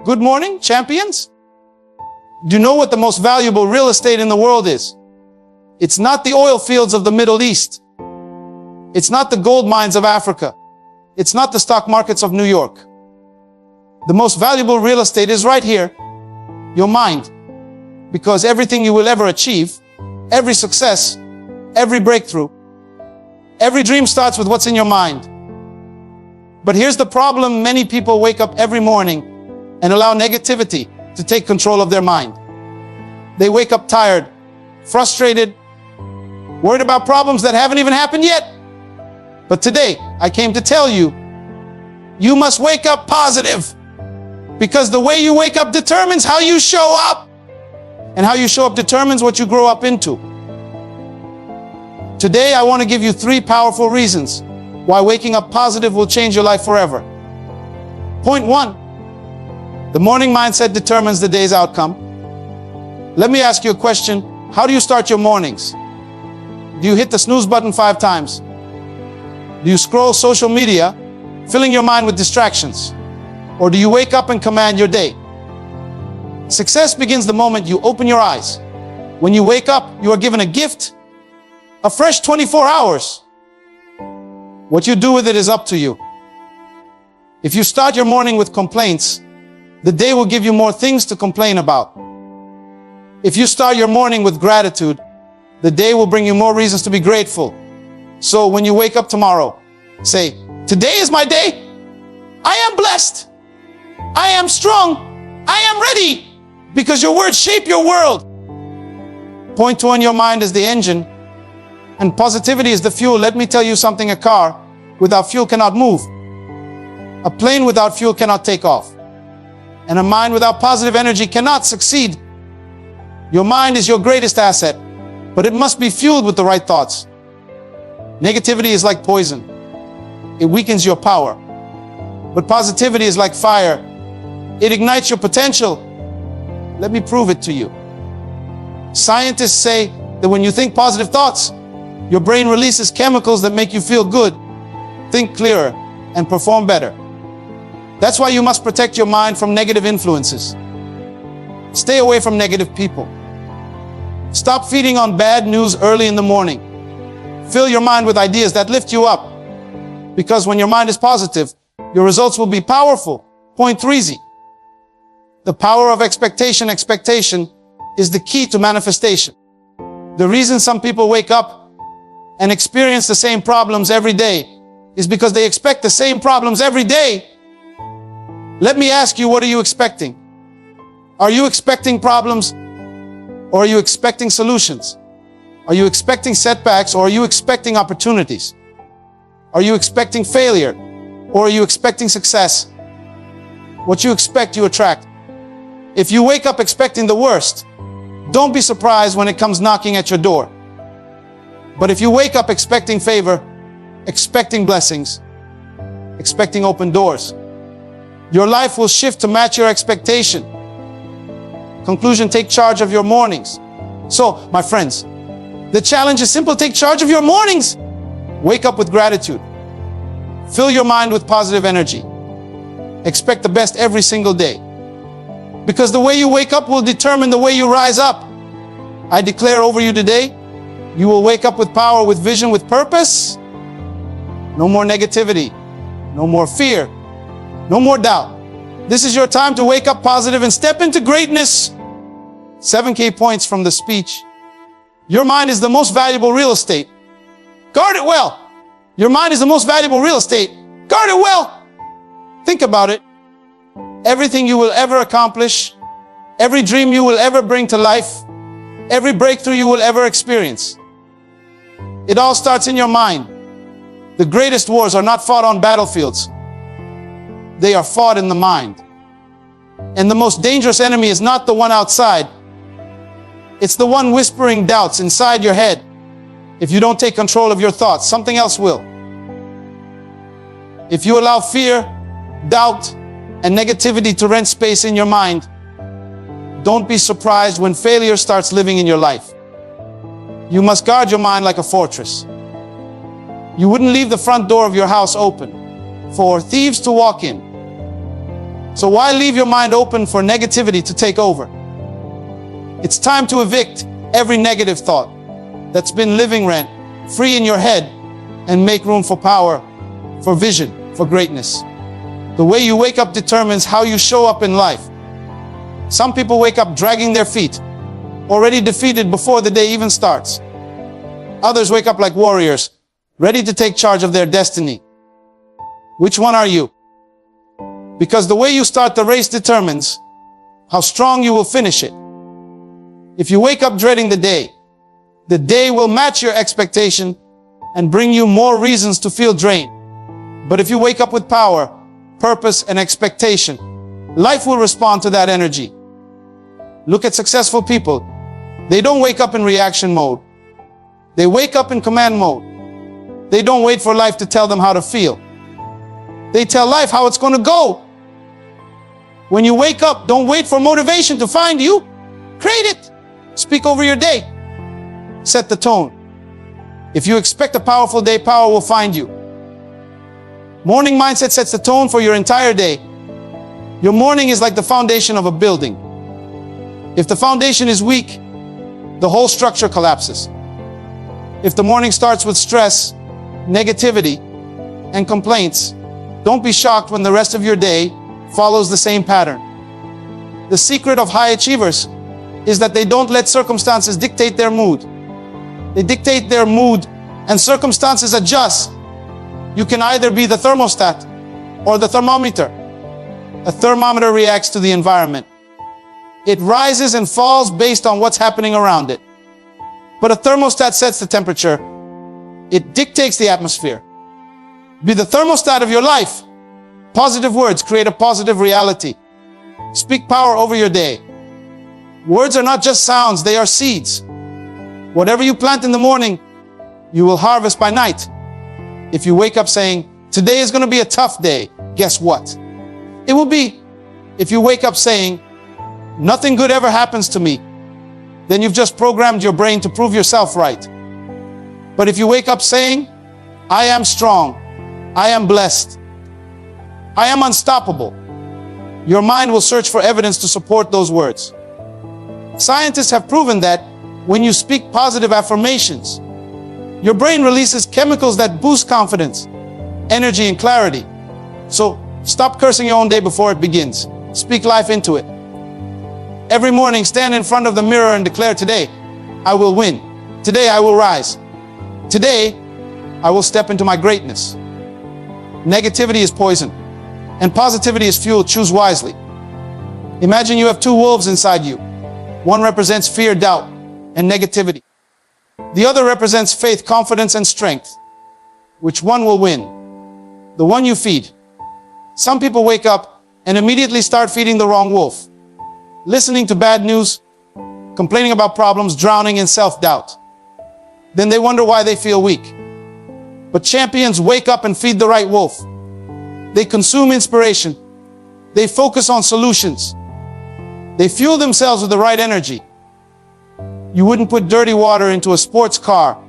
Good morning, champions. Do you know what the most valuable real estate in the world is? It's not the oil fields of the Middle East. It's not the gold mines of Africa. It's not the stock markets of New York. The most valuable real estate is right here, your mind. Because everything you will ever achieve, every success, every breakthrough, every dream starts with what's in your mind. But here's the problem: many people wake up every morning and allow negativity to take control of their mind. They wake up tired, frustrated, worried about problems that haven't even happened yet. But today, I came to tell you, you must wake up positive, because the way you wake up determines how you show up, and how you show up determines what you grow up into. Today, I want to give you 3 powerful reasons why waking up positive will change your life forever. Point 1. The morning mindset determines the day's outcome. Let me ask you a question. How do you start your mornings? Do you hit the snooze button 5 times? Do you scroll social media, filling your mind with distractions? Or do you wake up and command your day? Success begins the moment you open your eyes. When you wake up, you are given a gift, a fresh 24 hours. What you do with it is up to you. If you start your morning with complaints, the day will give you more things to complain about. If you start your morning with gratitude, the day will bring you more reasons to be grateful. So when you wake up tomorrow, say, "Today is my day. I am blessed. I am strong. I am ready." Because your words shape your world. Point 2 on your mind is the engine, and positivity is the fuel. Let me tell you something: a car without fuel cannot move. A plane without fuel cannot take off. And a mind without positive energy cannot succeed. Your mind is your greatest asset, but it must be fueled with the right thoughts. Negativity is like poison. It weakens your power. But positivity is like fire. It ignites your potential. Let me prove it to you. Scientists say that when you think positive thoughts, your brain releases chemicals that make you feel good, think clearer, and perform better. That's why you must protect your mind from negative influences. Stay away from negative people. Stop feeding on bad news early in the morning. Fill your mind with ideas that lift you up. Because when your mind is positive, your results will be powerful. Point 3. The power of expectation. Expectation is the key to manifestation. The reason some people wake up and experience the same problems every day is because they expect the same problems every day. Let me ask you, what are you expecting? Are you expecting problems, or are you expecting solutions? Are you expecting setbacks, or are you expecting opportunities? Are you expecting failure, or are you expecting success? What you expect, you attract. If you wake up expecting the worst, don't be surprised when it comes knocking at your door. But if you wake up expecting favor, expecting blessings, expecting open doors, your life will shift to match your expectation. Conclusion: take charge of your mornings. So, my friends, the challenge is simple. Take charge of your mornings. Wake up with gratitude. Fill your mind with positive energy. Expect the best every single day. Because the way you wake up will determine the way you rise up. I declare over you today, you will wake up with power, with vision, with purpose. No more negativity. No more fear. No more doubt. This is your time to wake up positive and step into greatness. 7 key points from the speech. Your mind is the most valuable real estate. Guard it well. Your mind is the most valuable real estate. Guard it well. Think about it. Everything you will ever accomplish, every dream you will ever bring to life, every breakthrough you will ever experience, it all starts in your mind. The greatest wars are not fought on battlefields. They are fought in the mind. And the most dangerous enemy is not the one outside. It's the one whispering doubts inside your head. If you don't take control of your thoughts, something else will. If you allow fear, doubt, and negativity to rent space in your mind, don't be surprised when failure starts living in your life. You must guard your mind like a fortress. You wouldn't leave the front door of your house open for thieves to walk in. So why leave your mind open for negativity to take over? It's time to evict every negative thought that's been living rent free in your head and make room for power, for vision, for greatness. The way you wake up determines how you show up in life. Some people wake up dragging their feet, already defeated before the day even starts. Others wake up like warriors, ready to take charge of their destiny. Which one are you? Because the way you start the race determines how strong you will finish it. If you wake up dreading the day will match your expectation and bring you more reasons to feel drained. But if you wake up with power, purpose, and expectation, life will respond to that energy. Look at successful people. They don't wake up in reaction mode. They wake up in command mode. They don't wait for life to tell them how to feel. They tell life how it's going to go. When you wake up, don't wait for motivation to find you. Create it. Speak over your day. Set the tone. If you expect a powerful day, power will find you. Morning mindset sets the tone for your entire day. Your morning is like the foundation of a building. If the foundation is weak, the whole structure collapses. If the morning starts with stress, negativity, and complaints, don't be shocked when the rest of your day follows the same pattern. The secret of high achievers is that they don't let circumstances dictate their mood. They dictate their mood and circumstances adjust. You can either be the thermostat or the thermometer. A thermometer reacts to the environment. It rises and falls based on what's happening around it. But a thermostat sets the temperature. It dictates the atmosphere. Be the thermostat of your life. Positive words create a positive reality. Speak power over your day. Words are not just sounds, they are seeds. Whatever you plant in the morning, you will harvest by night. If you wake up saying, today is going to be a tough day, guess what? It will be. If you wake up saying, nothing good ever happens to me, then you've just programmed your brain to prove yourself right. But if you wake up saying, I am strong, I am blessed, I am unstoppable, your mind will search for evidence to support those words. Scientists have proven that when you speak positive affirmations, your brain releases chemicals that boost confidence, energy, and clarity. So stop cursing your own day before it begins. Speak life into it. Every morning, stand in front of the mirror and declare, today, I will win. Today, I will rise. Today, I will step into my greatness. Negativity is poison, and positivity is fuel. Choose wisely. Imagine you have two wolves inside you. One represents fear, doubt, and negativity. The other represents faith, confidence, and strength. Which one will win? The one you feed. Some people wake up and immediately start feeding the wrong wolf. Listening to bad news, complaining about problems, drowning in self-doubt. Then they wonder why they feel weak. But champions wake up and feed the right wolf. They consume inspiration. They focus on solutions. They fuel themselves with the right energy. You wouldn't put dirty water into a sports car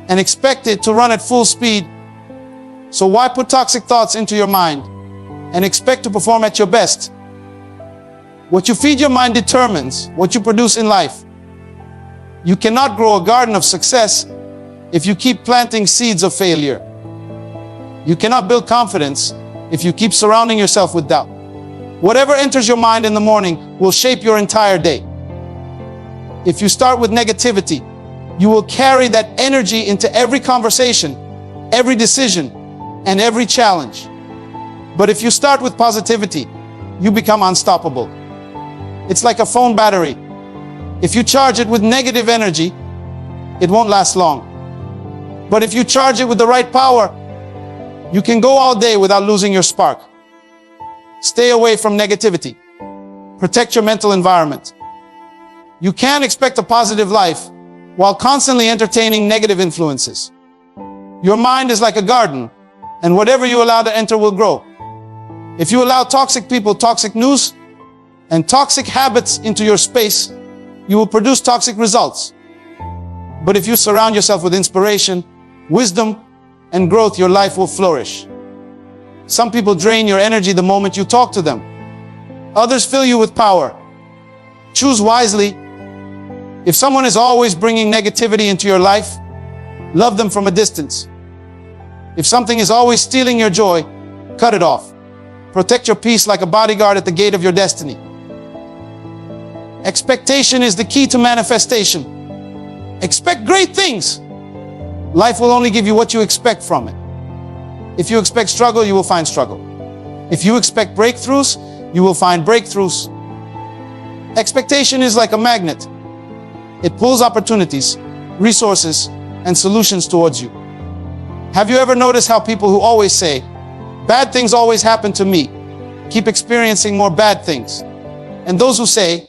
and expect it to run at full speed. So why put toxic thoughts into your mind and expect to perform at your best? What you feed your mind determines what you produce in life. You cannot grow a garden of success if you keep planting seeds of failure. You cannot build confidence if you keep surrounding yourself with doubt. Whatever enters your mind in the morning will shape your entire day. If you start with negativity, you will carry that energy into every conversation, every decision, and every challenge. But if you start with positivity, you become unstoppable. It's like a phone battery. If you charge it with negative energy, it won't last long. But if you charge it with the right power, you can go all day without losing your spark. Stay away from negativity. Protect your mental environment. You can't expect a positive life while constantly entertaining negative influences. Your mind is like a garden, and whatever you allow to enter will grow. If you allow toxic people, toxic news, and toxic habits into your space, you will produce toxic results. But if you surround yourself with inspiration, wisdom, and growth, your life will flourish. Some people drain your energy the moment you talk to them. Others fill you with power. Choose wisely. If someone is always bringing negativity into your life, love them from a distance. If something is always stealing your joy, cut it off. Protect your peace like a bodyguard at the gate of your destiny. Expectation is the key to manifestation. Expect great things. Life will only give you what you expect from it. If you expect struggle, you will find struggle. If you expect breakthroughs, you will find breakthroughs. Expectation is like a magnet. It pulls opportunities, resources, and solutions towards you. Have you ever noticed how people who always say, "Bad things always happen to me," keep experiencing more bad things? And those who say,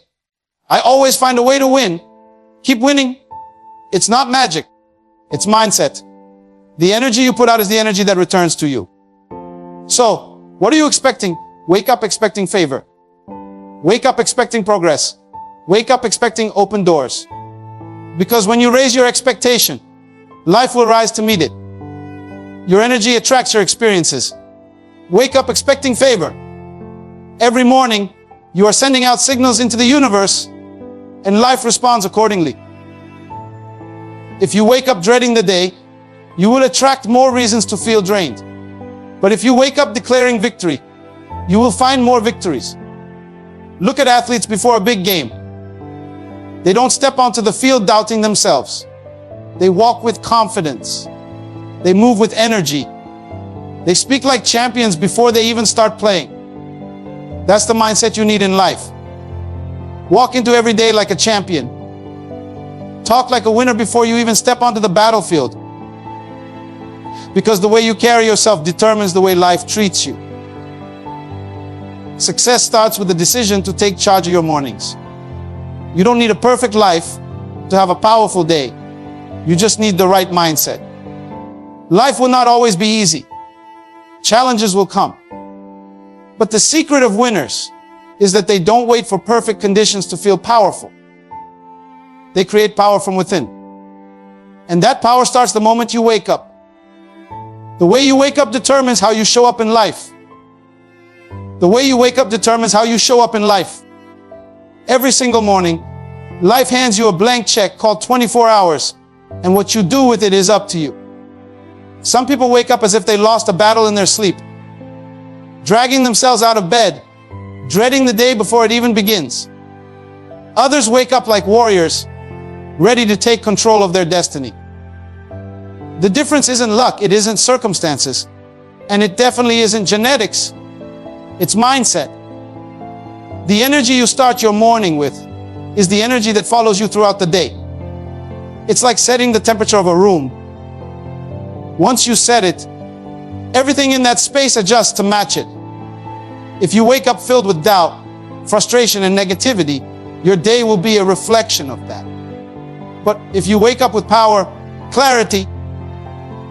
"I always find a way to win," keep winning? It's not magic. It's mindset. The energy you put out is the energy that returns to you. So, what are you expecting? Wake up expecting favor. Wake up expecting progress. Wake up expecting open doors. Because when you raise your expectation, life will rise to meet it. Your energy attracts your experiences. Wake up expecting favor. Every morning, you are sending out signals into the universe, and life responds accordingly. If you wake up dreading the day, you will attract more reasons to feel drained. But if you wake up declaring victory, you will find more victories. Look at athletes before a big game. They don't step onto the field doubting themselves. They walk with confidence. They move with energy. They speak like champions before they even start playing. That's the mindset you need in life. Walk into every day like a champion. Talk like a winner before you even step onto the battlefield. Because the way you carry yourself determines the way life treats you. Success starts with the decision to take charge of your mornings. You don't need a perfect life to have a powerful day. You just need the right mindset. Life will not always be easy. Challenges will come. But the secret of winners is that they don't wait for perfect conditions to feel powerful. They create power from within. And that power starts the moment you wake up. The way you wake up determines how you show up in life. The way you wake up determines how you show up in life. Every single morning, life hands you a blank check called 24 hours, and what you do with it is up to you. Some people wake up as if they lost a battle in their sleep, dragging themselves out of bed, dreading the day before it even begins. Others wake up like warriors, ready to take control of their destiny. The difference isn't luck, it isn't circumstances, and it definitely isn't genetics. It's mindset. The energy you start your morning with is the energy that follows you throughout the day. It's like setting the temperature of a room. Once you set it, everything in that space adjusts to match it. If you wake up filled with doubt, frustration, and negativity, your day will be a reflection of that. But if you wake up with power, clarity,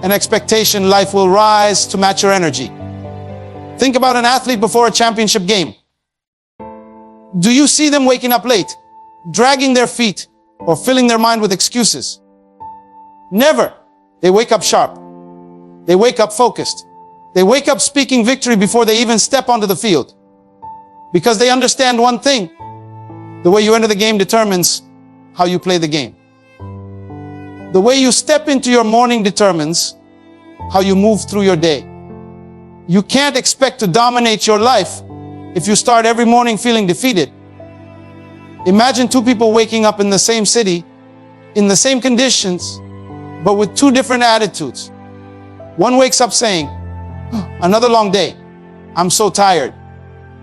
and expectation, life will rise to match your energy. Think about an athlete before a championship game. Do you see them waking up late, dragging their feet, or filling their mind with excuses? Never. They wake up sharp. They wake up focused. They wake up speaking victory before they even step onto the field. Because they understand one thing: the way you enter the game determines how you play the game. The way you step into your morning determines how you move through your day. You can't expect to dominate your life if you start every morning feeling defeated. Imagine two people waking up in the same city, in the same conditions, but with two different attitudes. One wakes up saying, "Another long day. I'm so tired.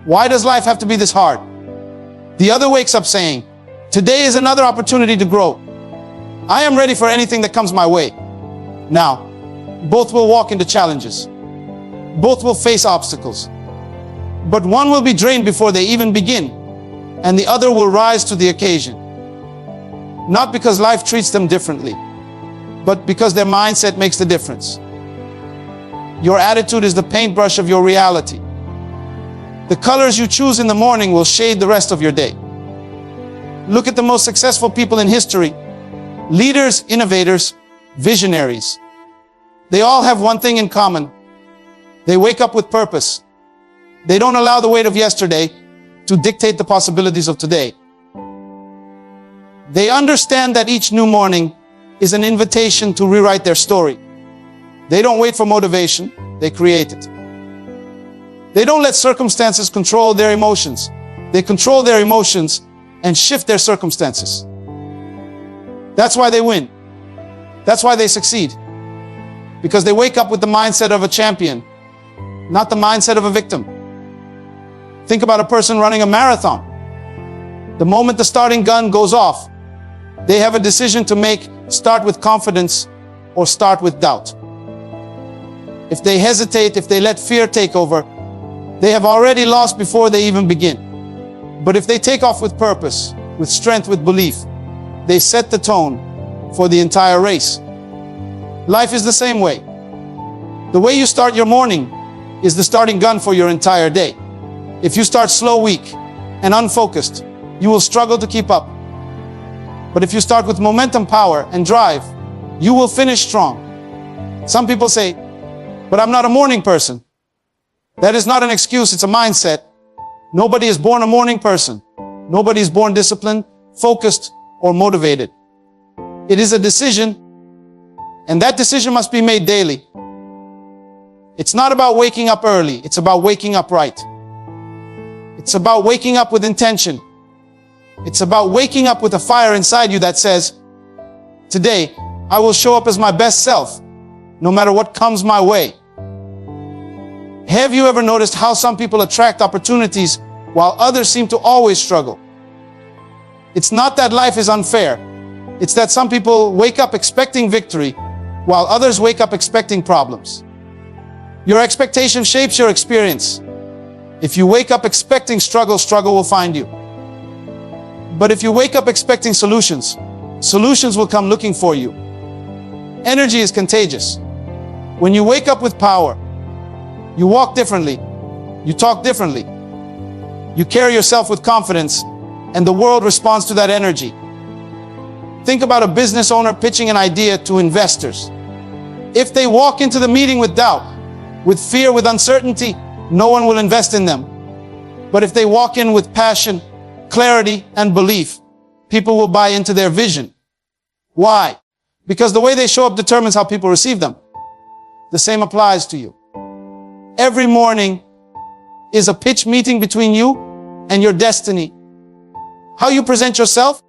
Why does life have to be this hard?" The other wakes up saying, "Today is another opportunity to grow. I am ready for anything that comes my way." Now, both will walk into challenges. Both will face obstacles. But one will be drained before they even begin, and the other will rise to the occasion. Not because life treats them differently, but because their mindset makes the difference. Your attitude is the paintbrush of your reality. The colors you choose in the morning will shade the rest of your day. Look at the most successful people in history: leaders, innovators, visionaries. They all have one thing in common: they wake up with purpose. They don't allow the weight of yesterday to dictate the possibilities of today. They understand that each new morning is an invitation to rewrite their story. They don't wait for motivation, they create it. They don't let circumstances control their emotions. They control their emotions and shift their circumstances. That's why they win. That's why they succeed. Because they wake up with the mindset of a champion, not the mindset of a victim. Think about a person running a marathon. The moment the starting gun goes off, they have a decision to make: start with confidence or start with doubt. If they hesitate, if they let fear take over, they have already lost before they even begin. But if they take off with purpose, with strength, with belief, they set the tone for the entire race. Life is the same way. The way you start your morning is the starting gun for your entire day. If you start slow, weak, and unfocused, you will struggle to keep up. But if you start with momentum, power, and drive, you will finish strong. Some people say, "But I'm not a morning person." That is not an excuse, it's a mindset. Nobody is born a morning person. Nobody is born disciplined, focused, or motivated. It is a decision, and that decision must be made daily. It's not about waking up early, it's about waking up right. It's about waking up with intention. It's about waking up with a fire inside you that says, "Today, I will show up as my best self, no matter what comes my way." Have you ever noticed how some people attract opportunities while others seem to always struggle? It's not that life is unfair. It's that some people wake up expecting victory while others wake up expecting problems. Your expectation shapes your experience. If you wake up expecting struggle, struggle will find you. But if you wake up expecting solutions, solutions will come looking for you. Energy is contagious. When you wake up with power, you walk differently, you talk differently, you carry yourself with confidence, and the world responds to that energy. Think about a business owner pitching an idea to investors. If they walk into the meeting with doubt, with fear, with uncertainty, no one will invest in them. But if they walk in with passion, clarity, and belief, people will buy into their vision. Why? Because the way they show up determines how people receive them. The same applies to you. Every morning is a pitch meeting between you and your destiny. How you present yourself,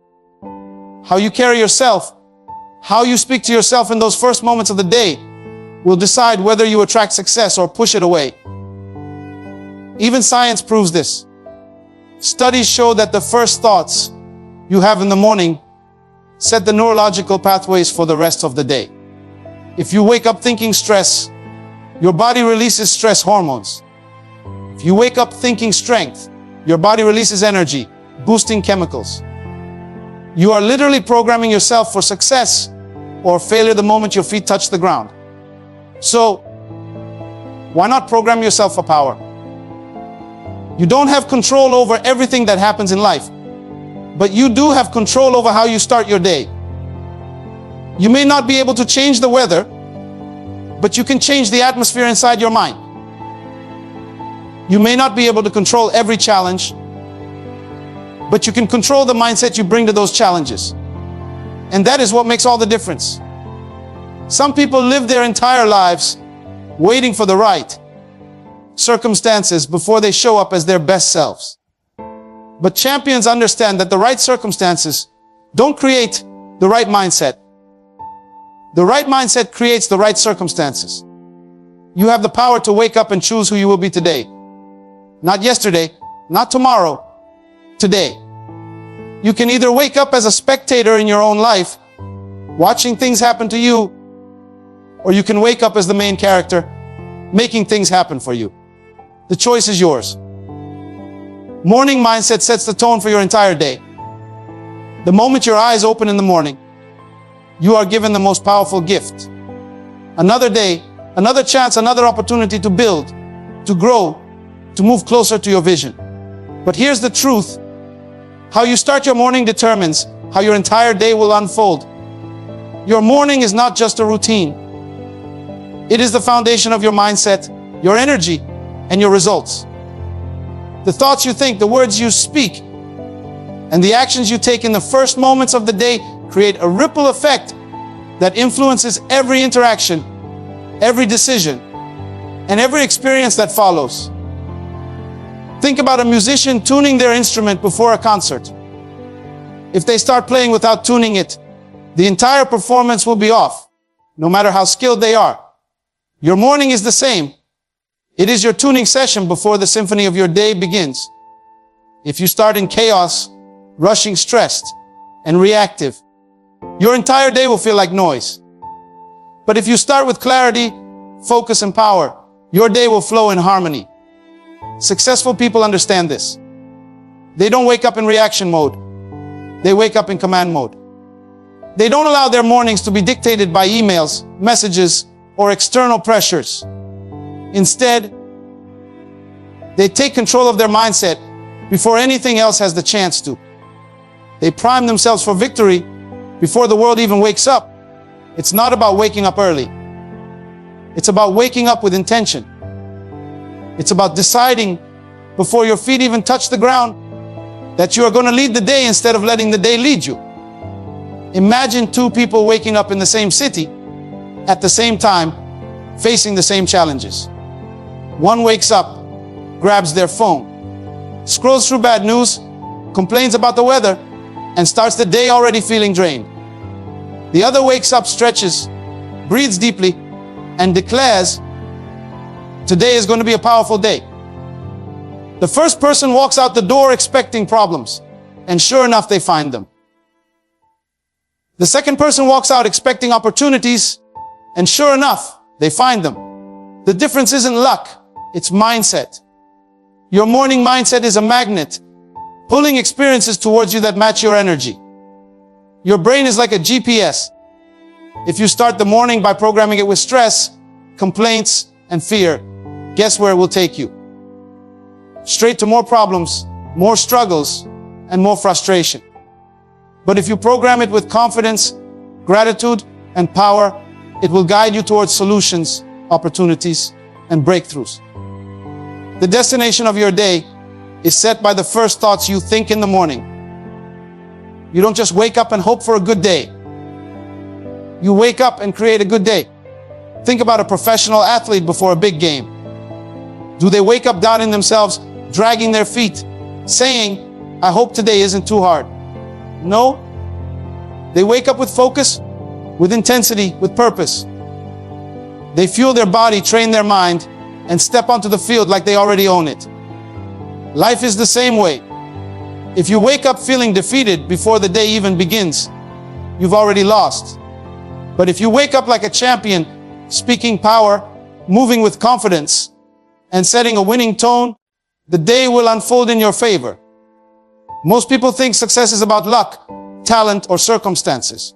how you carry yourself, how you speak to yourself in those first moments of the day will decide whether you attract success or push it away. Even science proves this. Studies show that the first thoughts you have in the morning set the neurological pathways for the rest of the day. If you wake up thinking stress, your body releases stress hormones. If you wake up thinking strength, your body releases energy, boosting chemicals. You are literally programming yourself for success or failure the moment your feet touch the ground. So, why not program yourself for power? You don't have control over everything that happens in life, but you do have control over how you start your day. You may not be able to change the weather, but you can change the atmosphere inside your mind. You may not be able to control every challenge, but you can control the mindset you bring to those challenges. And that is what makes all the difference. Some people live their entire lives waiting for the right circumstances before they show up as their best selves. But champions understand that the right circumstances don't create the right mindset. The right mindset creates the right circumstances. You have the power to wake up and choose who you will be today. Not yesterday, not tomorrow, today. You can either wake up as a spectator in your own life, watching things happen to you, or you can wake up as the main character, making things happen for you. The choice is yours. Morning mindset sets the tone for your entire day. The moment your eyes open in the morning, you are given the most powerful gift. Another day, another chance, another opportunity to build, to grow, to move closer to your vision. But here's the truth. How you start your morning determines how your entire day will unfold. Your morning is not just a routine. It is the foundation of your mindset, your energy, and your results. The thoughts you think, the words you speak, and the actions you take in the first moments of the day create a ripple effect that influences every interaction, every decision, and every experience that follows. Think about a musician tuning their instrument before a concert. If they start playing without tuning it, the entire performance will be off, no matter how skilled they are. Your morning is the same. It is your tuning session before the symphony of your day begins. If you start in chaos, rushing, stressed, and reactive, your entire day will feel like noise. But if you start with clarity, focus, and power, your day will flow in harmony. Successful people understand this. They don't wake up in reaction mode. They wake up in command mode. They don't allow their mornings to be dictated by emails, messages, or external pressures. Instead, they take control of their mindset before anything else has the chance to. They prime themselves for victory before the world even wakes up. It's not about waking up early. It's about waking up with intention. It's about deciding before your feet even touch the ground that you are going to lead the day instead of letting the day lead you. Imagine two people waking up in the same city at the same time, facing the same challenges. One wakes up, grabs their phone, scrolls through bad news, complains about the weather, and starts the day already feeling drained. The other wakes up, stretches, breathes deeply, and declares, "Today is going to be a powerful day." The first person walks out the door expecting problems, and sure enough, they find them. The second person walks out expecting opportunities, and sure enough, they find them. The difference isn't luck, it's mindset. Your morning mindset is a magnet, pulling experiences towards you that match your energy. Your brain is like a GPS. If you start the morning by programming it with stress, complaints, and fear, guess where it will take you? Straight to more problems, more struggles, and more frustration. But if you program it with confidence, gratitude, and power, it will guide you towards solutions, opportunities, and breakthroughs. The destination of your day is set by the first thoughts you think in the morning. You don't just wake up and hope for a good day. You wake up and create a good day. Think about a professional athlete before a big game. Do they wake up doubting themselves, dragging their feet, saying, "I hope today isn't too hard"? No. They wake up with focus, with intensity, with purpose. They fuel their body, train their mind, and step onto the field like they already own it. Life is the same way. If you wake up feeling defeated before the day even begins, you've already lost. But if you wake up like a champion, speaking power, moving with confidence, and setting a winning tone, the day will unfold in your favor. Most people think success is about luck, talent, or circumstances.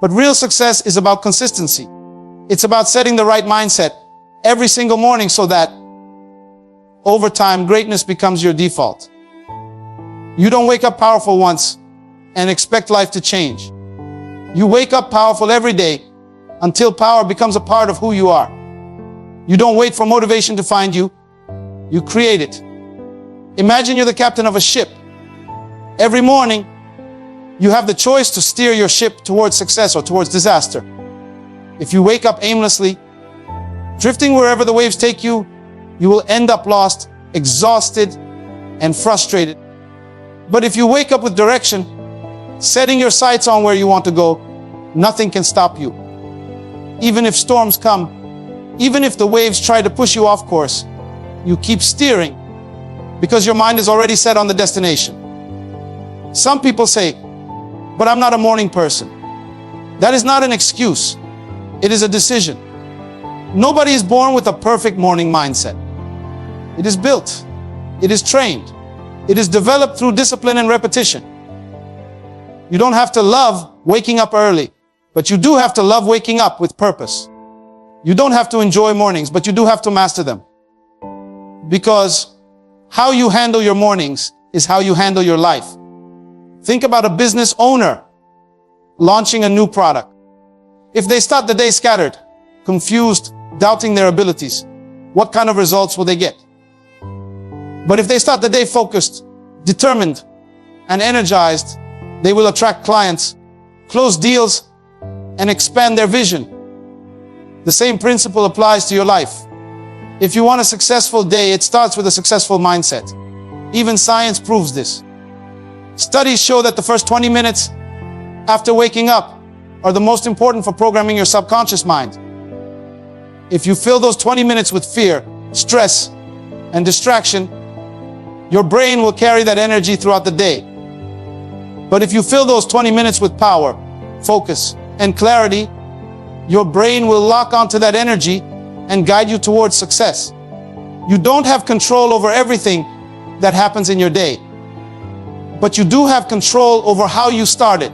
But real success is about consistency. It's about setting the right mindset every single morning so that, over time, greatness becomes your default. You don't wake up powerful once and expect life to change. You wake up powerful every day until power becomes a part of who you are. You don't wait for motivation to find you. You create it. Imagine you're the captain of a ship. Every morning, you have the choice to steer your ship towards success or towards disaster. If you wake up aimlessly, drifting wherever the waves take you, you will end up lost, exhausted, and frustrated. But if you wake up with direction, setting your sights on where you want to go, nothing can stop you. Even if storms come, even if the waves try to push you off course, you keep steering because your mind is already set on the destination. Some people say, "But I'm not a morning person." That is not an excuse. It is a decision. Nobody is born with a perfect morning mindset. It is built. It is trained. It is developed through discipline and repetition. You don't have to love waking up early, but you do have to love waking up with purpose. You don't have to enjoy mornings, but you do have to master them. Because how you handle your mornings is how you handle your life. Think about a business owner launching a new product. If they start the day scattered, confused, doubting their abilities, what kind of results will they get? But if they start the day focused, determined, and energized, they will attract clients, close deals, and expand their vision. The same principle applies to your life. If you want a successful day, it starts with a successful mindset. Even science proves this. Studies show that the first 20 minutes after waking up are the most important for programming your subconscious mind. If you fill those 20 minutes with fear, stress, and distraction, your brain will carry that energy throughout the day. But if you fill those 20 minutes with power, focus, and clarity, your brain will lock onto that energy and guide you towards success. You don't have control over everything that happens in your day, but you do have control over how you start it.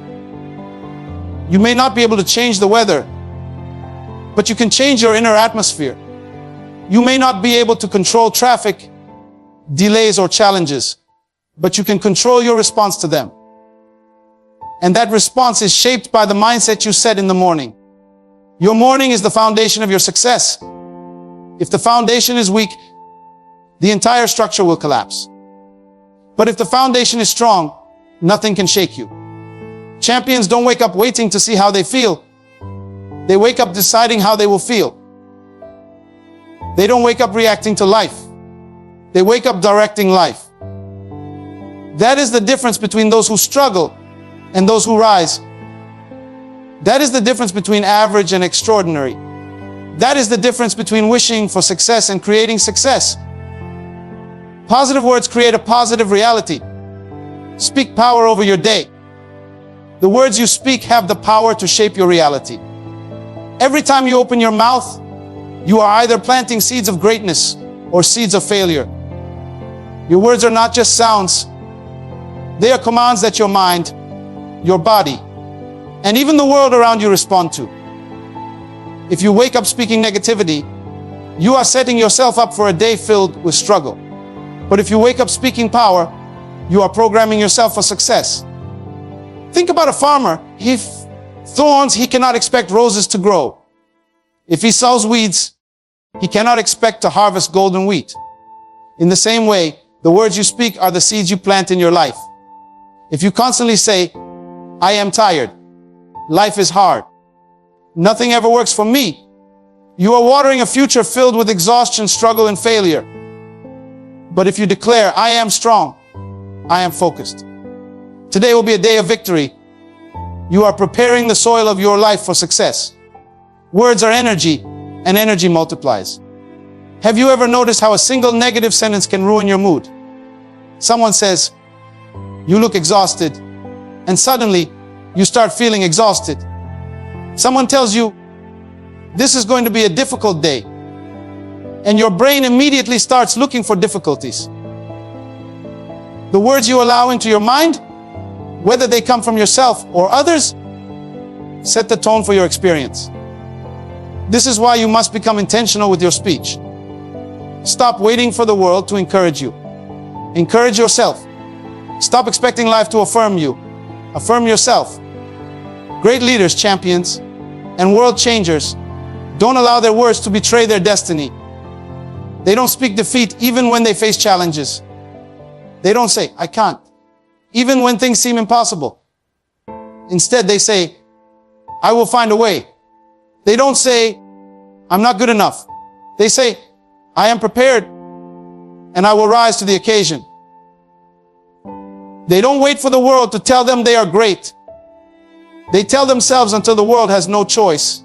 You may not be able to change the weather, but you can change your inner atmosphere. You may not be able to control traffic, delays, or challenges, but you can control your response to them. And that response is shaped by the mindset you set in the morning. Your morning is the foundation of your success. If the foundation is weak, the entire structure will collapse. But if the foundation is strong, nothing can shake you. Champions don't wake up waiting to see how they feel. They wake up deciding how they will feel. They don't wake up reacting to life. They wake up directing life. That is the difference between those who struggle and those who rise. That is the difference between average and extraordinary. That is the difference between wishing for success and creating success. Positive words create a positive reality. Speak power over your day. The words you speak have the power to shape your reality. Every time you open your mouth, you are either planting seeds of greatness or seeds of failure. Your words are not just sounds. They are commands that your mind, your body, and even the world around you respond to. If you wake up speaking negativity, you are setting yourself up for a day filled with struggle. But if you wake up speaking power, you are programming yourself for success. Think about a farmer. If thorns, he cannot expect roses to grow. If he sows weeds, he cannot expect to harvest golden wheat. In the same way, the words you speak are the seeds you plant in your life. If you constantly say, I am tired, life is hard, nothing ever works for me, you are watering a future filled with exhaustion, struggle, and failure. But if you declare, I am strong, I am focused, today will be a day of victory. You are preparing the soil of your life for success. Words are energy, and energy multiplies. Have you ever noticed how a single negative sentence can ruin your mood? Someone says, you look exhausted, and suddenly you start feeling exhausted. Someone tells you, this is going to be a difficult day, and your brain immediately starts looking for difficulties. The words you allow into your mind, whether they come from yourself or others, set the tone for your experience. This is why you must become intentional with your speech. Stop waiting for the world to encourage you. Encourage yourself. Stop expecting life to affirm you. Affirm yourself. Great leaders, champions, and world changers don't allow their words to betray their destiny. They don't speak defeat even when they face challenges. They don't say, I can't, even when things seem impossible. Instead, they say, I will find a way. They don't say, I'm not good enough. They say, I am prepared and I will rise to the occasion. They don't wait for the world to tell them they are great. They tell themselves until the world has no choice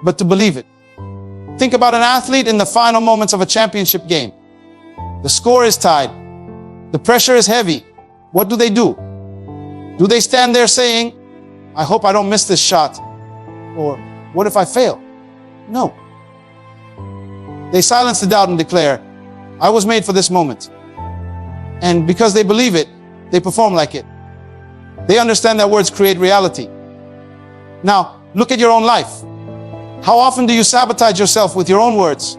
but to believe it. Think about an athlete in the final moments of a championship game. The score is tied. The pressure is heavy. What do? Do they stand there saying, I hope I don't miss this shot? Or, what if I fail? No. They silence the doubt and declare, I was made for this moment. And because they believe it, they perform like it. They understand that words create reality. Now, look at your own life. How often do you sabotage yourself with your own words?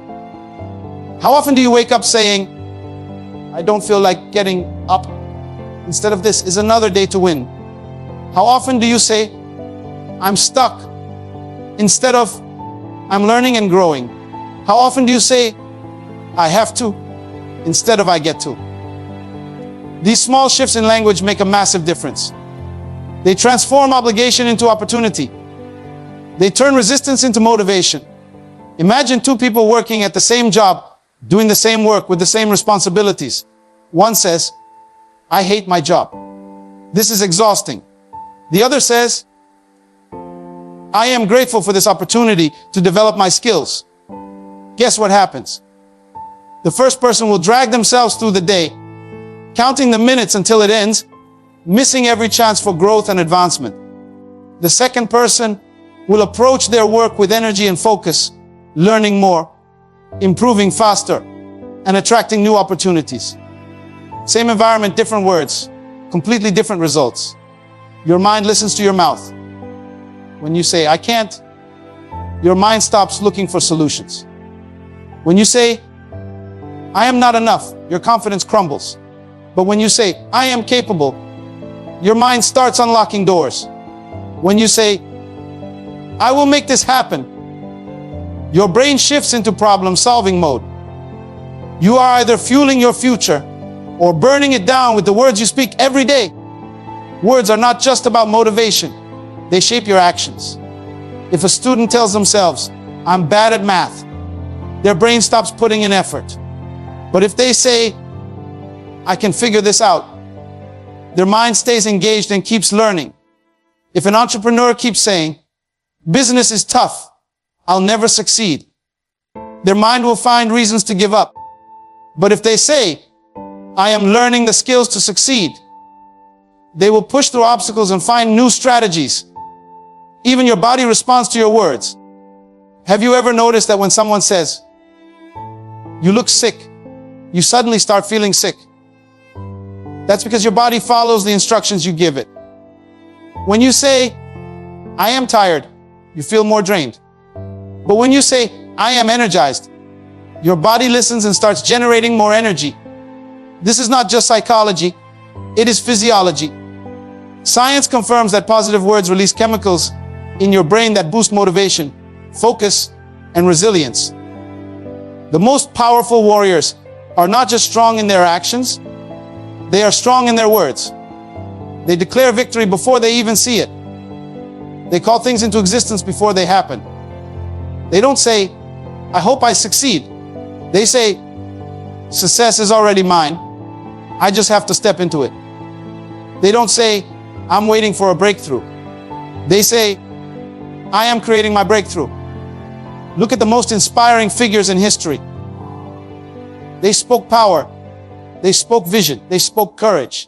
How often do you wake up saying, I don't feel like getting up. Instead of this is another day to win. How often do you say, I'm stuck, instead of I'm learning and growing? How often do you say, I have to, instead of I get to. These small shifts in language make a massive difference. They transform obligation into opportunity. They turn resistance into motivation. Imagine two people working at the same job, doing the same work with the same responsibilities. One says, I hate my job. This is exhausting. The other says, I am grateful for this opportunity to develop my skills. Guess what happens? The first person will drag themselves through the day, counting the minutes until it ends, missing every chance for growth and advancement. The second person will approach their work with energy and focus, learning more, improving faster, and attracting new opportunities. Same environment, different words, completely different results. Your mind listens to your mouth. When you say, I can't, your mind stops looking for solutions. When you say, I am not enough, your confidence crumbles. But when you say, I am capable, your mind starts unlocking doors. When you say, I will make this happen, your brain shifts into problem-solving mode. You are either fueling your future or burning it down with the words you speak every day. Words are not just about motivation. They shape your actions. If a student tells themselves, I'm bad at math, their brain stops putting in effort. But if they say, I can figure this out, their mind stays engaged and keeps learning. If an entrepreneur keeps saying, business is tough, I'll never succeed, their mind will find reasons to give up. But if they say, I am learning the skills to succeed, they will push through obstacles and find new strategies. Even your body responds to your words. Have you ever noticed that when someone says, you look sick, you suddenly start feeling sick? That's because your body follows the instructions you give it. When you say, I am tired, you feel more drained. But when you say, I am energized, your body listens and starts generating more energy. This is not just psychology, it is physiology. Science confirms that positive words release chemicals in your brain that boost motivation, focus, and resilience. The most powerful warriors are not just strong in their actions, they are strong in their words. They declare victory before they even see it. They call things into existence before they happen. They don't say, I hope I succeed. They say, success is already mine. I just have to step into it. They don't say, I'm waiting for a breakthrough. They say, I am creating my breakthrough. Look at the most inspiring figures in history. They spoke power. They spoke vision. They spoke courage.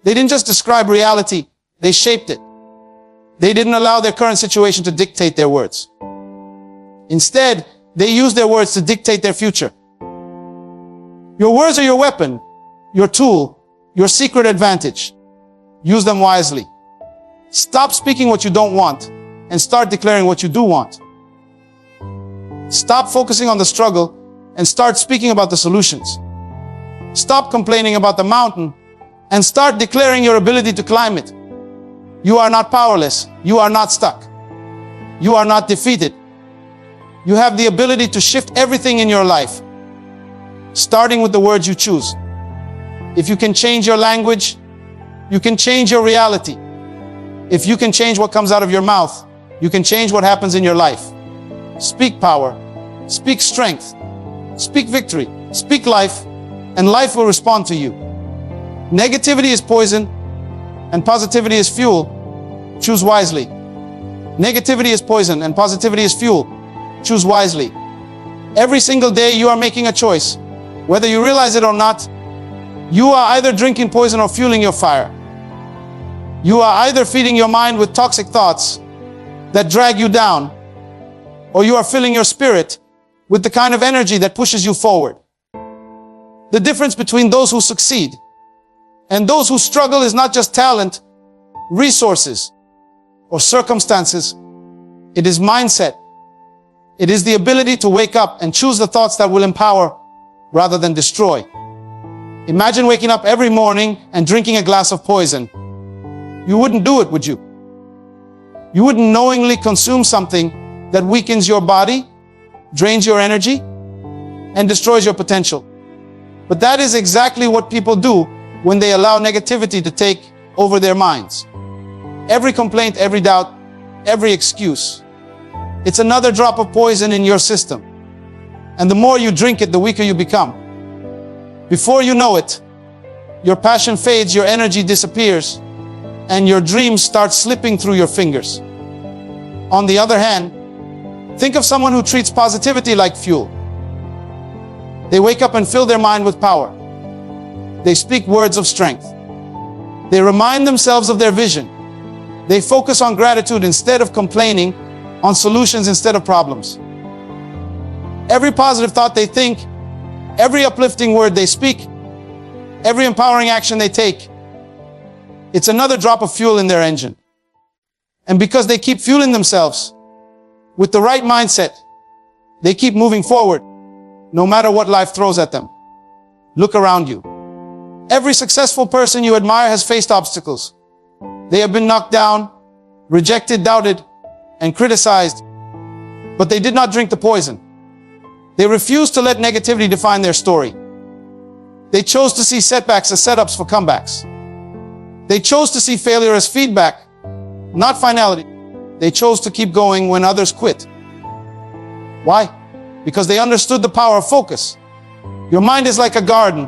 They didn't just describe reality, they shaped it. They didn't allow their current situation to dictate their words. Instead, they used their words to dictate their future. Your words are your weapon, your tool, your secret advantage. Use them wisely. Stop speaking what you don't want and start declaring what you do want. Stop focusing on the struggle and start speaking about the solutions. Stop complaining about the mountain and start declaring your ability to climb it. You are not powerless. You are not stuck. You are not defeated. You have the ability to shift everything in your life, starting with the words you choose. If you can change your language, you can change your reality. If you can change what comes out of your mouth, you can change what happens in your life. Speak power, speak strength, speak victory, speak life, and life will respond to you. Negativity is poison, and positivity is fuel. Choose wisely. Negativity is poison, and positivity is fuel. Choose wisely. Every single day you are making a choice. Whether you realize it or not, you are either drinking poison or fueling your fire. You are either feeding your mind with toxic thoughts that drag you down, or you are filling your spirit with the kind of energy that pushes you forward. The difference between those who succeed and those who struggle is not just talent, resources, or circumstances. It is mindset. It is the ability to wake up and choose the thoughts that will empower rather than destroy. Imagine waking up every morning and drinking a glass of poison. You wouldn't do it, would you? You wouldn't knowingly consume something that weakens your body, drains your energy, and destroys your potential. But that is exactly what people do when they allow negativity to take over their minds. Every complaint, every doubt, every excuse. It's another drop of poison in your system. And the more you drink it, the weaker you become. Before you know it, your passion fades, your energy disappears, and your dreams start slipping through your fingers. On the other hand, think of someone who treats positivity like fuel. They wake up and fill their mind with power. They speak words of strength. They remind themselves of their vision. They focus on gratitude instead of complaining, on solutions instead of problems. Every positive thought they think, every uplifting word they speak, every empowering action they take, it's another drop of fuel in their engine. And because they keep fueling themselves with the right mindset, they keep moving forward, no matter what life throws at them. Look around you. Every successful person you admire has faced obstacles. They have been knocked down, rejected, doubted, and criticized, but they did not drink the poison. They refused to let negativity define their story. They chose to see setbacks as setups for comebacks. They chose to see failure as feedback, not finality. They chose to keep going when others quit. Why? Because they understood the power of focus. Your mind is like a garden.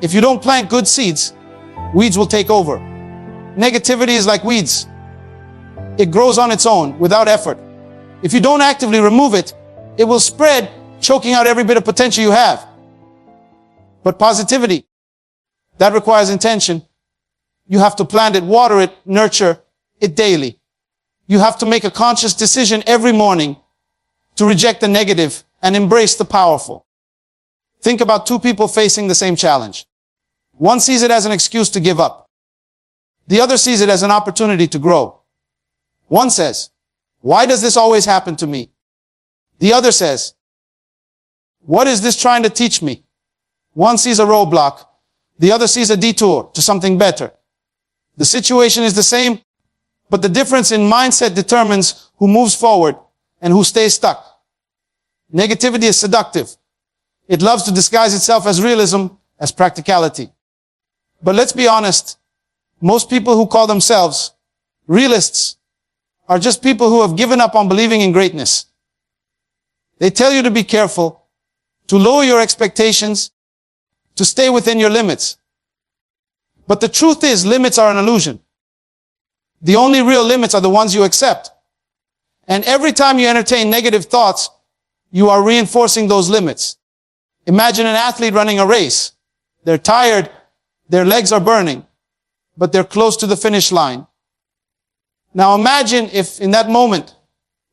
If you don't plant good seeds, weeds will take over. Negativity is like weeds. It grows on its own without effort. If you don't actively remove it, it will spread, choking out every bit of potential you have. But positivity, that requires intention. You have to plant it, water it, nurture it daily. You have to make a conscious decision every morning to reject the negative and embrace the powerful. Think about two people facing the same challenge. One sees it as an excuse to give up. The other sees it as an opportunity to grow. One says, "Why does this always happen to me?" The other says, "What is this trying to teach me?" One sees a roadblock. The other sees a detour to something better. The situation is the same, but the difference in mindset determines who moves forward and who stays stuck. Negativity is seductive. It loves to disguise itself as realism, as practicality. But let's be honest, most people who call themselves realists are just people who have given up on believing in greatness. They tell you to be careful, to lower your expectations, to stay within your limits. But the truth is, limits are an illusion. The only real limits are the ones you accept. And every time you entertain negative thoughts, you are reinforcing those limits. Imagine an athlete running a race. They're tired, their legs are burning, but they're close to the finish line. Now imagine if in that moment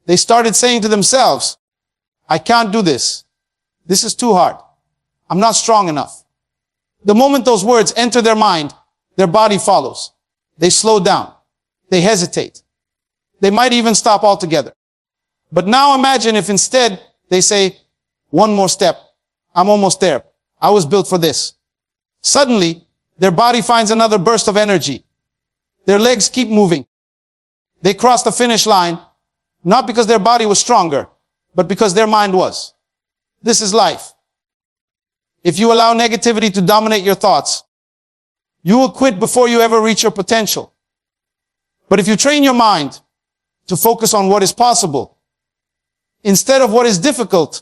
they started saying to themselves, "I can't do this. This is too hard. I'm not strong enough." The moment those words enter their mind, their body follows. They slow down. They hesitate. They might even stop altogether. But now imagine if instead they say, "One more step. I'm almost there. I was built for this." Suddenly, their body finds another burst of energy. Their legs keep moving. They cross the finish line, not because their body was stronger, but because their mind was. This is life. If you allow negativity to dominate your thoughts, you will quit before you ever reach your potential. But if you train your mind to focus on what is possible, instead of what is difficult,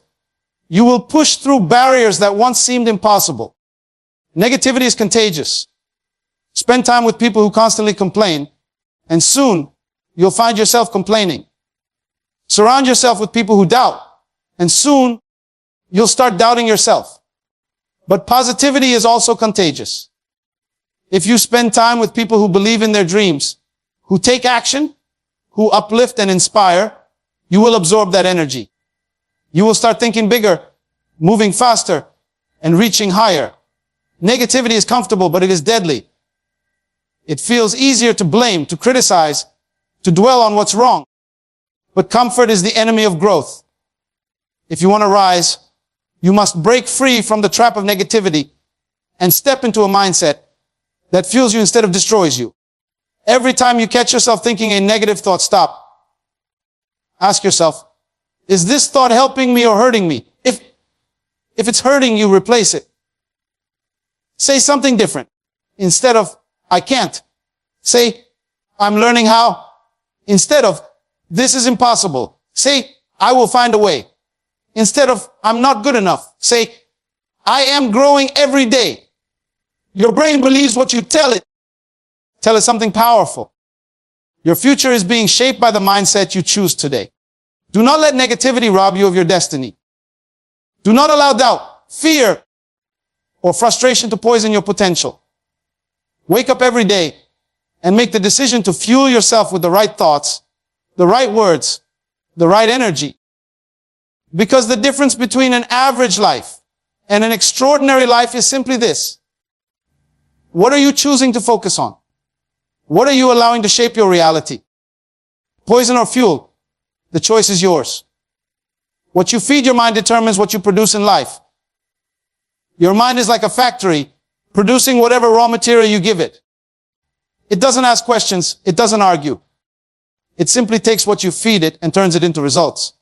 you will push through barriers that once seemed impossible. Negativity is contagious. Spend time with people who constantly complain, and soon you'll find yourself complaining. Surround yourself with people who doubt, and soon you'll start doubting yourself. But positivity is also contagious. If you spend time with people who believe in their dreams, who take action, who uplift and inspire, you will absorb that energy. You will start thinking bigger, moving faster, and reaching higher. Negativity is comfortable, but it is deadly. It feels easier to blame, to criticize, to dwell on what's wrong. But comfort is the enemy of growth. If you want to rise, you must break free from the trap of negativity and step into a mindset that fuels you instead of destroys you. Every time you catch yourself thinking a negative thought, stop. Ask yourself, is this thought helping me or hurting me? If it's hurting you, replace it. Say something different. Instead of, I can't. Say, I'm learning how. Instead of, this is impossible. Say, I will find a way. Instead of, I'm not good enough. Say, I am growing every day. Your brain believes what you tell it. Tell it something powerful. Your future is being shaped by the mindset you choose today. Do not let negativity rob you of your destiny. Do not allow doubt, fear, or frustration to poison your potential. Wake up every day and make the decision to fuel yourself with the right thoughts, the right words, the right energy. Because the difference between an average life and an extraordinary life is simply this. What are you choosing to focus on? What are you allowing to shape your reality? Poison or fuel? The choice is yours. What you feed your mind determines what you produce in life. Your mind is like a factory, producing whatever raw material you give it. It doesn't ask questions. It doesn't argue. It simply takes what you feed it and turns it into results.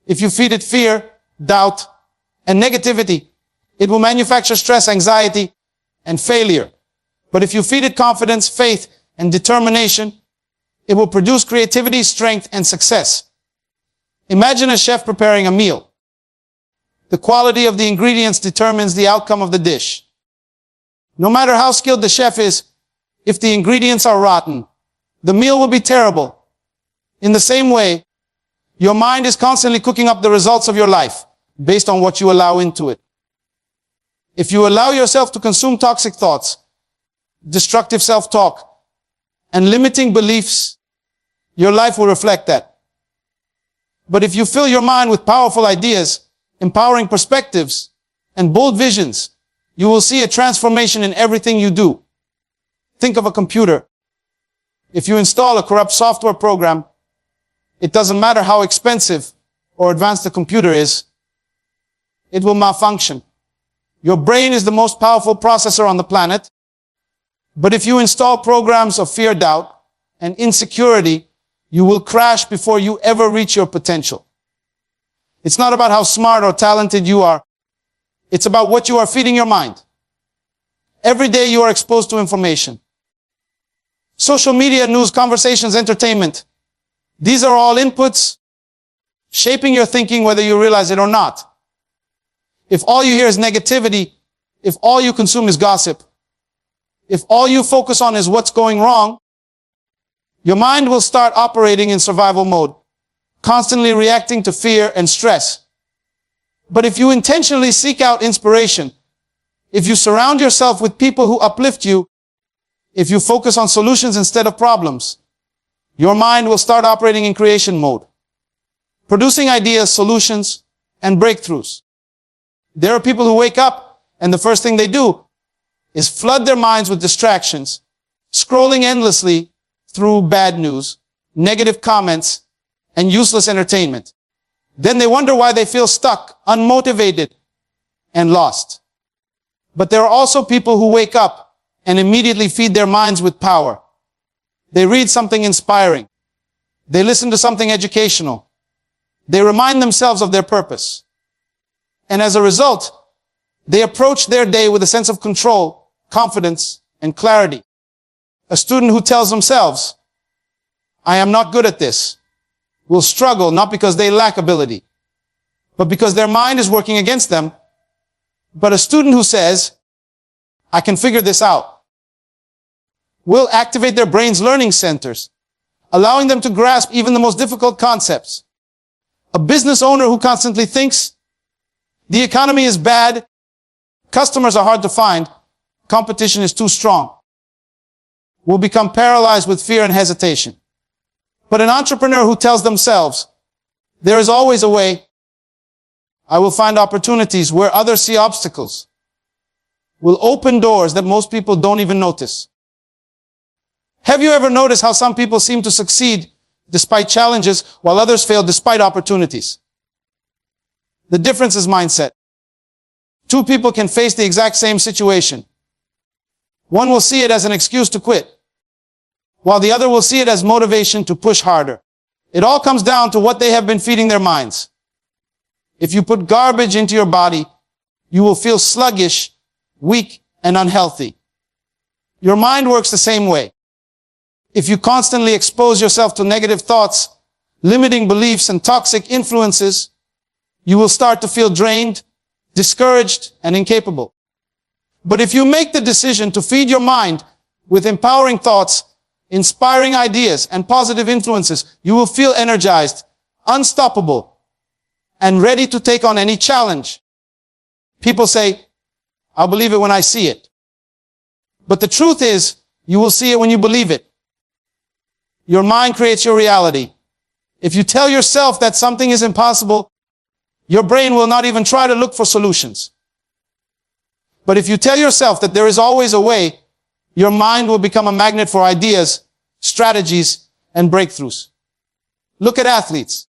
If you feed it fear, doubt, and negativity, it will manufacture stress, anxiety, and failure. But if you feed it confidence, faith, and determination, it will produce creativity, strength, and success. Imagine a chef preparing a meal. The quality of the ingredients determines the outcome of the dish. No matter how skilled the chef is, if the ingredients are rotten, the meal will be terrible. In the same way, your mind is constantly cooking up the results of your life based on what you allow into it. If you allow yourself to consume toxic thoughts, destructive self-talk, and limiting beliefs, your life will reflect that. But if you fill your mind with powerful ideas, empowering perspectives, and bold visions, you will see a transformation in everything you do. Think of a computer. If you install a corrupt software program, it doesn't matter how expensive or advanced the computer is, it will malfunction. Your brain is the most powerful processor on the planet. But if you install programs of fear, doubt, and insecurity, you will crash before you ever reach your potential. It's not about how smart or talented you are. It's about what you are feeding your mind. Every day you are exposed to information. Social media, news, conversations, entertainment. These are all inputs shaping your thinking whether you realize it or not. If all you hear is negativity, if all you consume is gossip, if all you focus on is what's going wrong, your mind will start operating in survival mode, constantly reacting to fear and stress. But if you intentionally seek out inspiration, if you surround yourself with people who uplift you, if you focus on solutions instead of problems, your mind will start operating in creation mode, producing ideas, solutions, and breakthroughs. There are people who wake up and the first thing they do is flood their minds with distractions, scrolling endlessly through bad news, negative comments, and useless entertainment. Then they wonder why they feel stuck, unmotivated, and lost. But there are also people who wake up and immediately feed their minds with power. They read something inspiring. They listen to something educational. They remind themselves of their purpose. And as a result, they approach their day with a sense of control, confidence, and clarity. A student who tells themselves, I am not good at this, will struggle not because they lack ability, but because their mind is working against them. But a student who says, I can figure this out, will activate their brain's learning centers, allowing them to grasp even the most difficult concepts. A business owner who constantly thinks, the economy is bad, customers are hard to find, competition is too strong, will become paralyzed with fear and hesitation. But an entrepreneur who tells themselves, there is always a way, I will find opportunities where others see obstacles, will open doors that most people don't even notice. Have you ever noticed how some people seem to succeed despite challenges while others fail despite opportunities? The difference is mindset. Two people can face the exact same situation. One will see it as an excuse to quit, while the other will see it as motivation to push harder. It all comes down to what they have been feeding their minds. If you put garbage into your body, you will feel sluggish, weak, and unhealthy. Your mind works the same way. If you constantly expose yourself to negative thoughts, limiting beliefs, and toxic influences, you will start to feel drained, discouraged, and incapable. But if you make the decision to feed your mind with empowering thoughts, inspiring ideas, and positive influences, you will feel energized, unstoppable, and ready to take on any challenge. People say, "I'll believe it when I see it." But the truth is, you will see it when you believe it. Your mind creates your reality. If you tell yourself that something is impossible, your brain will not even try to look for solutions. But if you tell yourself that there is always a way, your mind will become a magnet for ideas, strategies, and breakthroughs. Look at athletes.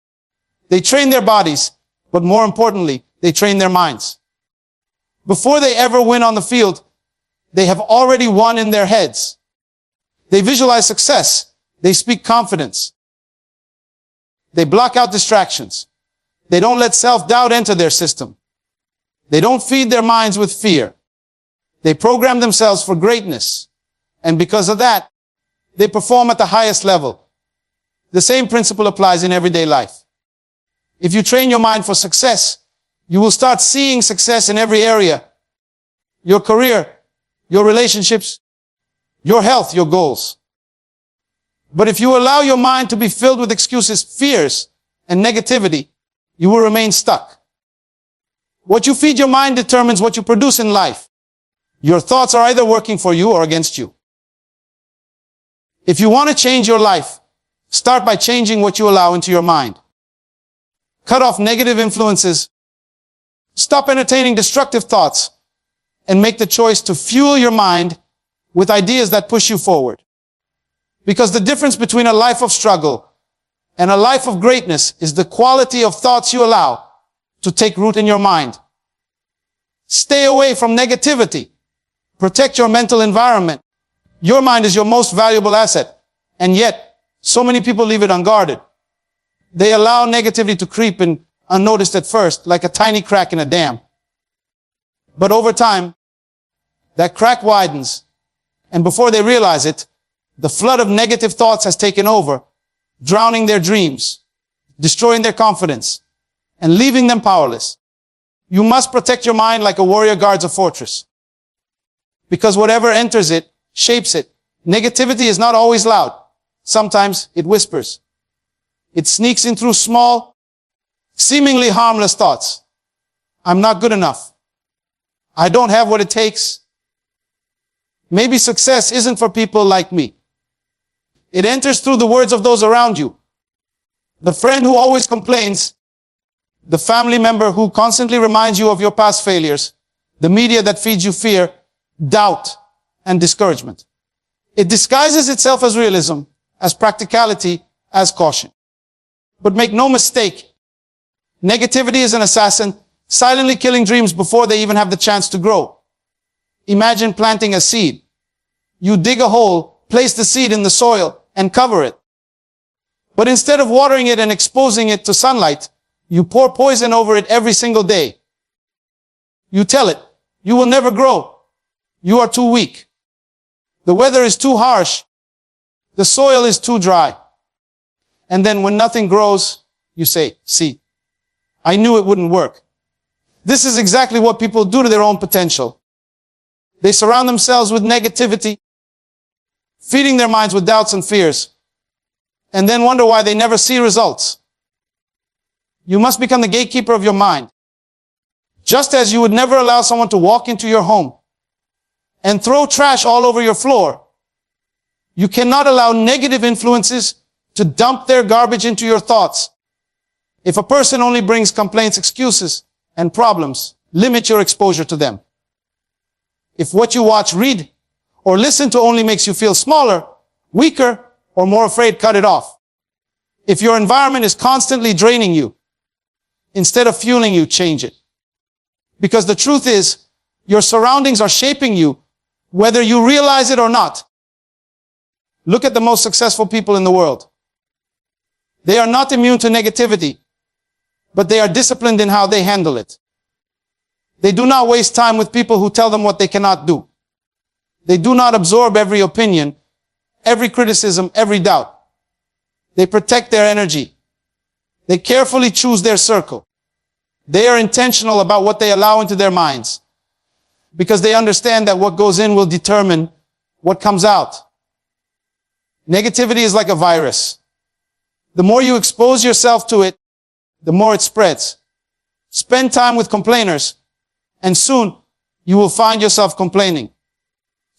They train their bodies, but more importantly, they train their minds. Before they ever win on the field, they have already won in their heads. They visualize success. They speak confidence. They block out distractions. They don't let self-doubt enter their system. They don't feed their minds with fear. They program themselves for greatness. And because of that, they perform at the highest level. The same principle applies in everyday life. If you train your mind for success, you will start seeing success in every area. Your career, your relationships, your health, your goals. But if you allow your mind to be filled with excuses, fears, and negativity, you will remain stuck. What you feed your mind determines what you produce in life. Your thoughts are either working for you or against you. If you want to change your life, start by changing what you allow into your mind. Cut off negative influences. Stop entertaining destructive thoughts and make the choice to fuel your mind with ideas that push you forward. Because the difference between a life of struggle and a life of greatness is the quality of thoughts you allow to take root in your mind. Stay away from negativity. Protect your mental environment. Your mind is your most valuable asset, and yet so many people leave it unguarded. They allow negativity to creep in unnoticed at first, like a tiny crack in a dam. But over time, that crack widens, and before they realize it, the flood of negative thoughts has taken over, drowning their dreams, destroying their confidence, and leaving them powerless. You must protect your mind like a warrior guards a fortress. Because whatever enters it, shapes it. Negativity is not always loud. Sometimes it whispers. It sneaks in through small, seemingly harmless thoughts. I'm not good enough. I don't have what it takes. Maybe success isn't for people like me. It enters through the words of those around you. The friend who always complains, the family member who constantly reminds you of your past failures, the media that feeds you fear, doubt, and discouragement. It disguises itself as realism, as practicality, as caution. But make no mistake, negativity is an assassin, silently killing dreams before they even have the chance to grow. Imagine planting a seed. You dig a hole, place the seed in the soil, and cover it. But instead of watering it and exposing it to sunlight, you pour poison over it every single day. You tell it, you will never grow. You are too weak. The weather is too harsh. The soil is too dry. And then when nothing grows, you say, see, I knew it wouldn't work. This is exactly what people do to their own potential. They surround themselves with negativity, feeding their minds with doubts and fears, and then wonder why they never see results. You must become the gatekeeper of your mind. Just as you would never allow someone to walk into your home and throw trash all over your floor, you cannot allow negative influences to dump their garbage into your thoughts. If a person only brings complaints, excuses, and problems, limit your exposure to them. If what you watch, read, or listen to only makes you feel smaller, weaker, or more afraid, cut it off. If your environment is constantly draining you, instead of fueling you, change it. Because the truth is, your surroundings are shaping you, whether you realize it or not. Look at the most successful people in the world. They are not immune to negativity, but they are disciplined in how they handle it. They do not waste time with people who tell them what they cannot do. They do not absorb every opinion, every criticism, every doubt. They protect their energy. They carefully choose their circle. They are intentional about what they allow into their minds, because they understand that what goes in will determine what comes out. Negativity is like a virus. The more you expose yourself to it, the more it spreads. Spend time with complainers, and soon you will find yourself complaining.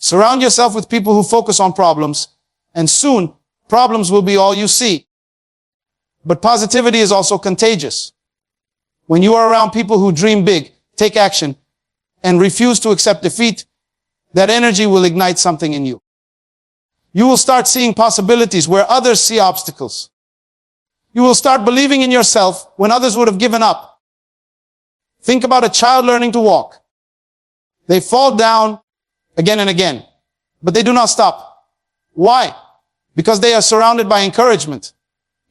Surround yourself with people who focus on problems, and soon problems will be all you see. But positivity is also contagious. When you are around people who dream big, take action, and refuse to accept defeat, that energy will ignite something in you. You will start seeing possibilities where others see obstacles. You will start believing in yourself when others would have given up. Think about a child learning to walk. They fall down again and again, but they do not stop. Why? Because they are surrounded by encouragement.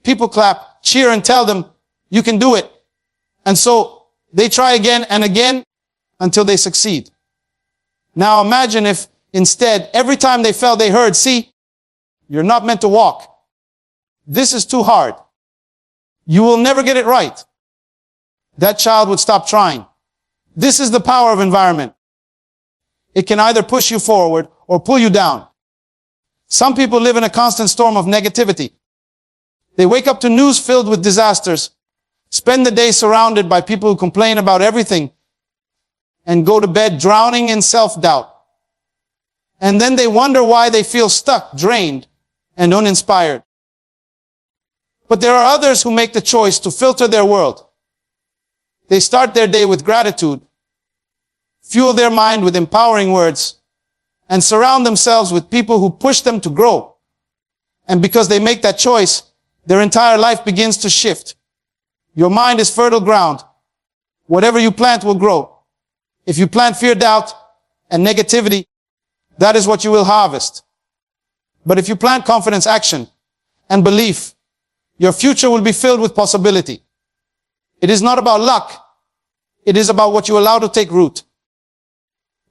People clap, cheer, and tell them, you can do it. And so they try again and again until they succeed. Now imagine if instead, every time they fell, they heard, see, you're not meant to walk. This is too hard. You will never get it right. That child would stop trying. This is the power of environment. It can either push you forward or pull you down. Some people live in a constant storm of negativity. They wake up to news filled with disasters, spend the day surrounded by people who complain about everything, and go to bed drowning in self-doubt. And then they wonder why they feel stuck, drained, and uninspired. But there are others who make the choice to filter their world. They start their day with gratitude, fuel their mind with empowering words, and surround themselves with people who push them to grow. And because they make that choice, their entire life begins to shift. Your mind is fertile ground. Whatever you plant will grow. If you plant fear, doubt, and negativity, that is what you will harvest. But if you plant confidence, action, and belief, your future will be filled with possibility. It is not about luck. It is about what you allow to take root.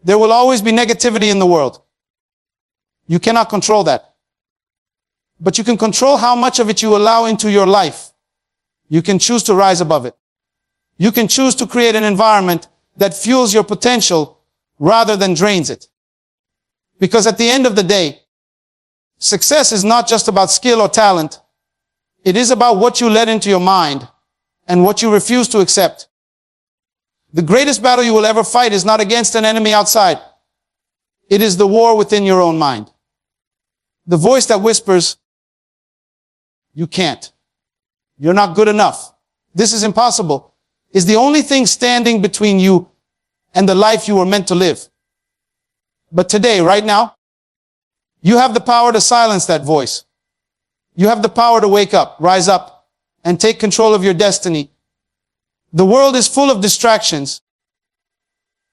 There will always be negativity in the world. You cannot control that. But you can control how much of it you allow into your life. You can choose to rise above it. You can choose to create an environment that fuels your potential rather than drains it. Because at the end of the day, success is not just about skill or talent. It is about what you let into your mind and what you refuse to accept. The greatest battle you will ever fight is not against an enemy outside. It is the war within your own mind. The voice that whispers, you can't. You're not good enough. This is impossible, is the only thing standing between you and the life you were meant to live. But today, right now, you have the power to silence that voice. You have the power to wake up, rise up, and take control of your destiny. The world is full of distractions,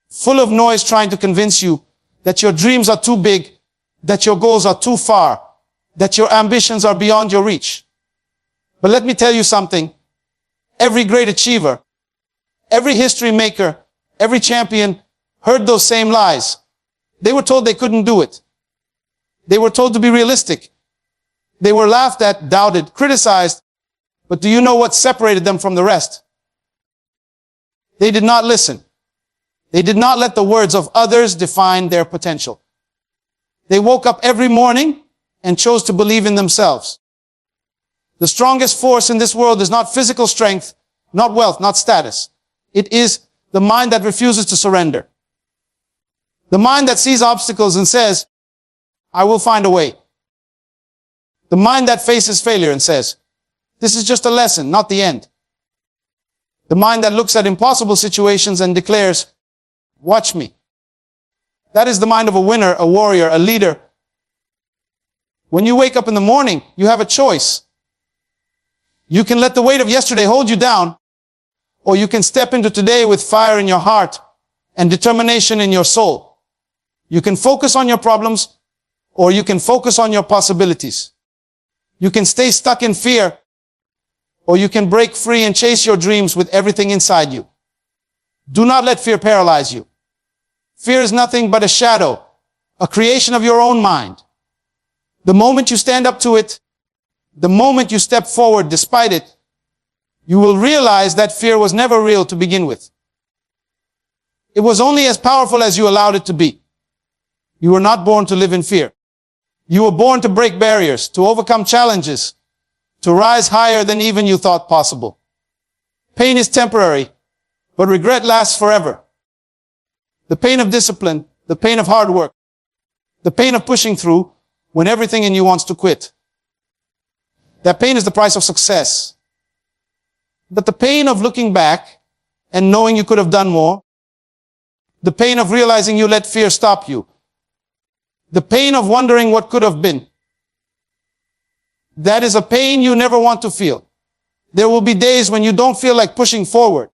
full of noise trying to convince you that your dreams are too big, that your goals are too far, that your ambitions are beyond your reach. But let me tell you something. Every great achiever, every history maker, every champion heard those same lies. They were told they couldn't do it. They were told to be realistic. They were laughed at, doubted, criticized. But do you know what separated them from the rest? They did not listen. They did not let the words of others define their potential. They woke up every morning and chose to believe in themselves. The strongest force in this world is not physical strength, not wealth, not status. It is the mind that refuses to surrender. The mind that sees obstacles and says, I will find a way. The mind that faces failure and says, this is just a lesson, not the end. The mind that looks at impossible situations and declares, watch me. That is the mind of a winner, a warrior, a leader. When you wake up in the morning, you have a choice. You can let the weight of yesterday hold you down, or you can step into today with fire in your heart and determination in your soul. You can focus on your problems, or you can focus on your possibilities. You can stay stuck in fear, or you can break free and chase your dreams with everything inside you. Do not let fear paralyze you. Fear is nothing but a shadow, a creation of your own mind. The moment you stand up to it, the moment you step forward despite it, you will realize that fear was never real to begin with. It was only as powerful as you allowed it to be. You were not born to live in fear. You were born to break barriers, to overcome challenges, to rise higher than even you thought possible. Pain is temporary, but regret lasts forever. The pain of discipline, the pain of hard work, the pain of pushing through when everything in you wants to quit. That pain is the price of success. But the pain of looking back and knowing you could have done more, the pain of realizing you let fear stop you, the pain of wondering what could have been, that is a pain you never want to feel. There will be days when you don't feel like pushing forward,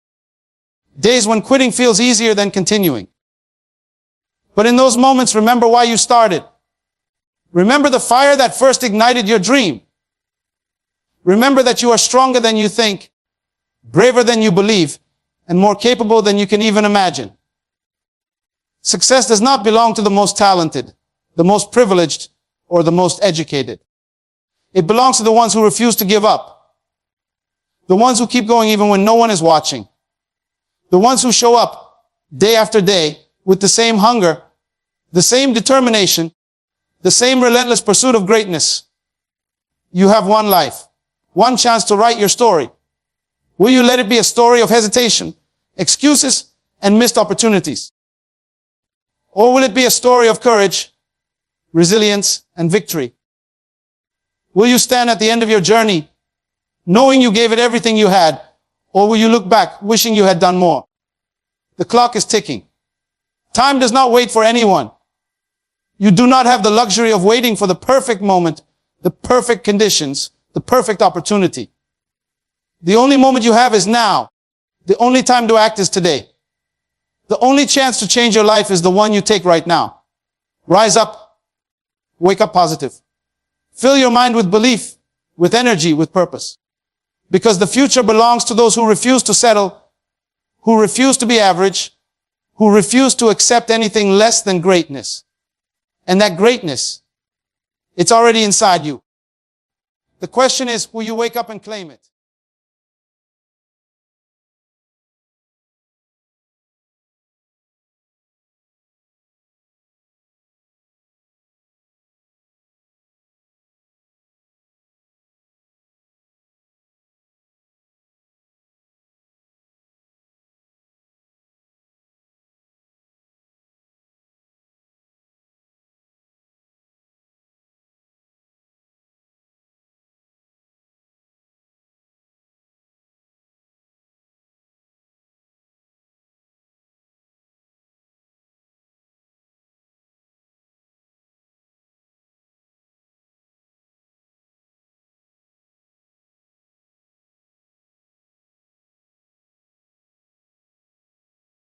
days when quitting feels easier than continuing. But in those moments, remember why you started. Remember the fire that first ignited your dream. Remember that you are stronger than you think, braver than you believe, and more capable than you can even imagine. Success does not belong to the most talented, the most privileged, or the most educated. It belongs to the ones who refuse to give up. The ones who keep going even when no one is watching. The ones who show up day after day with the same hunger, the same determination, the same relentless pursuit of greatness. You have one life, one chance to write your story. Will you let it be a story of hesitation, excuses, and missed opportunities? Or will it be a story of courage, resilience, and victory? Will you stand at the end of your journey, knowing you gave it everything you had, or will you look back, wishing you had done more? The clock is ticking. Time does not wait for anyone. You do not have the luxury of waiting for the perfect moment, the perfect conditions, the perfect opportunity. The only moment you have is now. The only time to act is today. The only chance to change your life is the one you take right now. Rise up. Wake up positive. Fill your mind with belief, with energy, with purpose. Because the future belongs to those who refuse to settle, who refuse to be average, who refuse to accept anything less than greatness. And that greatness, it's already inside you. The question is, will you wake up and claim it?